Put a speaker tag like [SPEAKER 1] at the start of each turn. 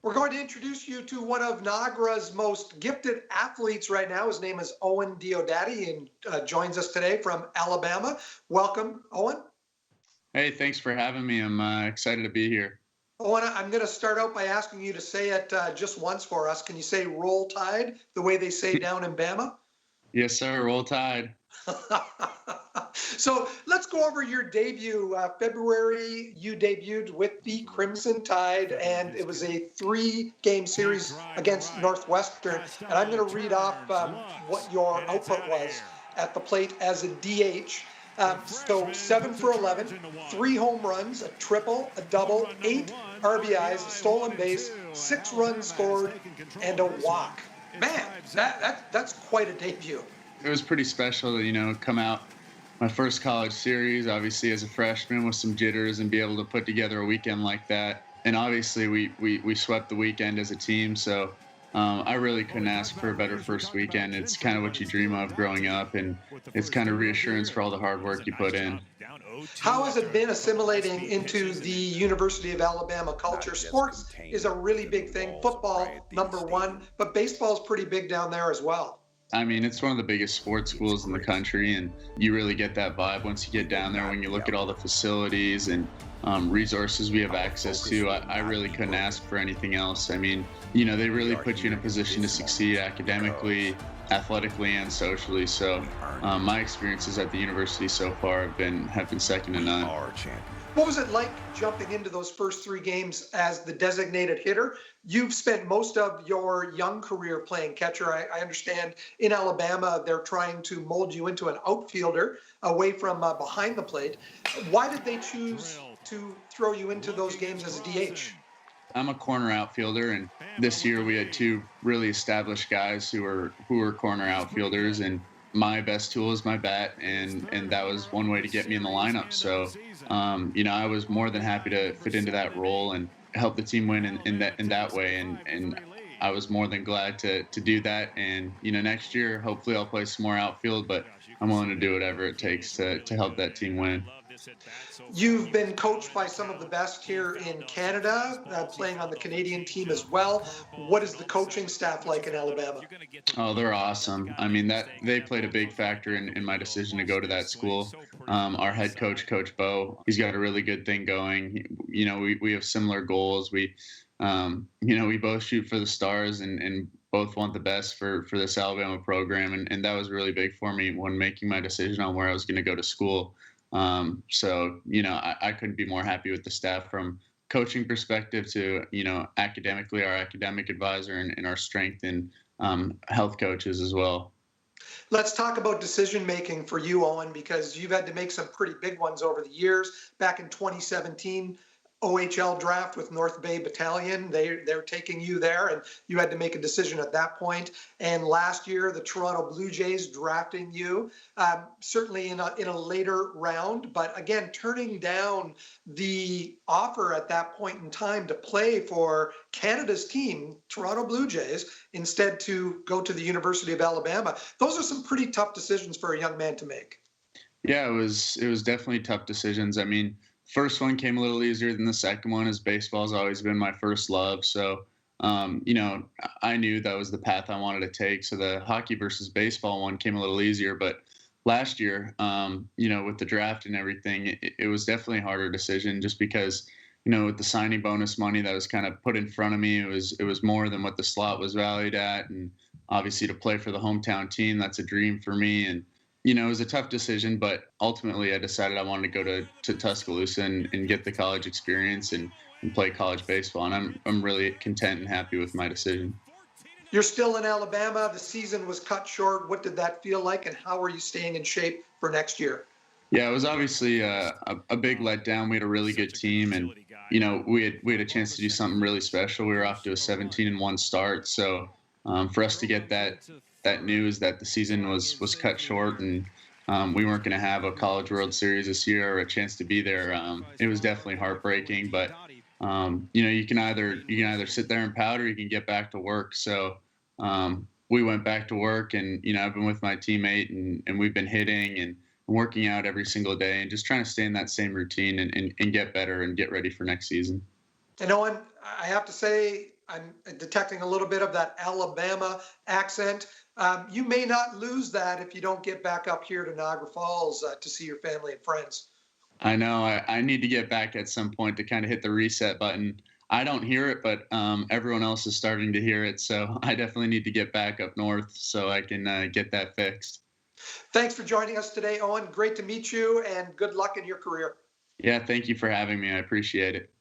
[SPEAKER 1] We're going to introduce you to one of Niagara's most gifted athletes right now. His name is Owen Diodati and joins us today from Alabama. Welcome, Owen.
[SPEAKER 2] Hey, thanks for having me. I'm excited to be here.
[SPEAKER 1] Owen, I'm going to start out by asking you to say it just once for us. Can you say Roll Tide the way they say down in Bama?
[SPEAKER 2] Yes, sir. Roll Tide.
[SPEAKER 1] So let's go over your debut. February, you debuted with the Crimson Tide, and it was a 3-game series against Northwestern. And I'm going to read off what your output was at the plate as a DH. So 7 for 11, 3 home runs, a triple, a double, 8 RBIs, a stolen base, 6 runs scored, and a walk. Man, that's quite a debut.
[SPEAKER 2] It was pretty special to, come out my first college series, obviously as a freshman with some jitters and be able to put together a weekend like that. And obviously we swept the weekend as a team. So I really couldn't ask for a better first weekend. It's kind of what you dream of growing up, and it's kind of reassurance for all the hard work you put in.
[SPEAKER 1] How has it been assimilating into the University of Alabama culture? Sports is a really big thing. Football, number one, but baseball is pretty big down there as well.
[SPEAKER 2] I mean, it's one of the biggest sports schools in the country, and you really get that vibe once you get down there. When you look at all the facilities and resources we have access to, I really couldn't ask for anything else. I mean, they really put you in a position to succeed academically, athletically, and socially. So my experiences at the university so far have been second to none.
[SPEAKER 1] What was it like jumping into those first 3 games as the designated hitter? You've spent most of your young career playing catcher. I understand in Alabama they're trying to mold you into an outfielder away from behind the plate. Why did they choose to throw you into those games as a DH?
[SPEAKER 2] I'm a corner outfielder, and this year we had 2 really established guys who were corner outfielders, and my best tool is my bat, and that was one way to get me in the lineup. So, I was more than happy to fit into that role and help the team win in that way. And I was more than glad to do that. And, next year, hopefully I'll play some more outfield, but I'm willing to do whatever it takes to help that team win.
[SPEAKER 1] You've been coached by some of the best here in Canada, playing on the Canadian team as well. What is the coaching staff like in Alabama?
[SPEAKER 2] Oh, they're awesome. I mean, that they played a big factor in my decision to go to that school. Our head coach, Coach Bo, he's got a really good thing going. We have similar goals. We both shoot for the stars and both want the best for this Alabama program. And that was really big for me when making my decision on where I was going to go to school. So, I couldn't be more happy with the staff from coaching perspective to, academically, our academic advisor and our strength and health coaches as well.
[SPEAKER 1] Let's talk about decision making for you, Owen, because you've had to make some pretty big ones over the years. Back in 2017, OHL draft with North Bay Battalion. They're taking you there, and you had to make a decision at that point. And last year, the Toronto Blue Jays drafting you, certainly in a later round. But again, turning down the offer at that point in time to play for Canada's team, Toronto Blue Jays, instead to go to the University of Alabama. Those are some pretty tough decisions for a young man to make.
[SPEAKER 2] Yeah, it was definitely tough decisions. I mean, first one came a little easier than the second one, as baseball's always been my first love. So, I knew that was the path I wanted to take. So the hockey versus baseball one came a little easier. But last year, with the draft and everything, it was definitely a harder decision just because, with the signing bonus money that was kind of put in front of me, it was more than what the slot was valued at. And obviously to play for the hometown team, that's a dream for me. And it was a tough decision, but ultimately I decided I wanted to go to Tuscaloosa and get the college experience and play college baseball. And I'm really content and happy with my decision.
[SPEAKER 1] You're still in Alabama. The season was cut short. What did that feel like, and how are you staying in shape for next year?
[SPEAKER 2] Yeah, it was obviously a big letdown. We had a really good team, and we had a chance to do something really special. We were off to a 17-1 start, so for us to get that news that the season was cut short and we weren't going to have a College World Series this year or a chance to be there, it was definitely heartbreaking. But you can either sit there and pout or you can get back to work. So we went back to work, and I've been with my teammate and we've been hitting and working out every single day and just trying to stay in that same routine and get better and get ready for next season.
[SPEAKER 1] And Owen, I have to say, I'm detecting a little bit of that Alabama accent. You may not lose that if you don't get back up here to Niagara Falls to see your family and friends.
[SPEAKER 2] I know I need to get back at some point to kind of hit the reset button. I don't hear it, but everyone else is starting to hear it. So I definitely need to get back up north so I can get that fixed.
[SPEAKER 1] Thanks for joining us today, Owen. Great to meet you, and good luck in your career.
[SPEAKER 2] Yeah, thank you for having me. I appreciate it.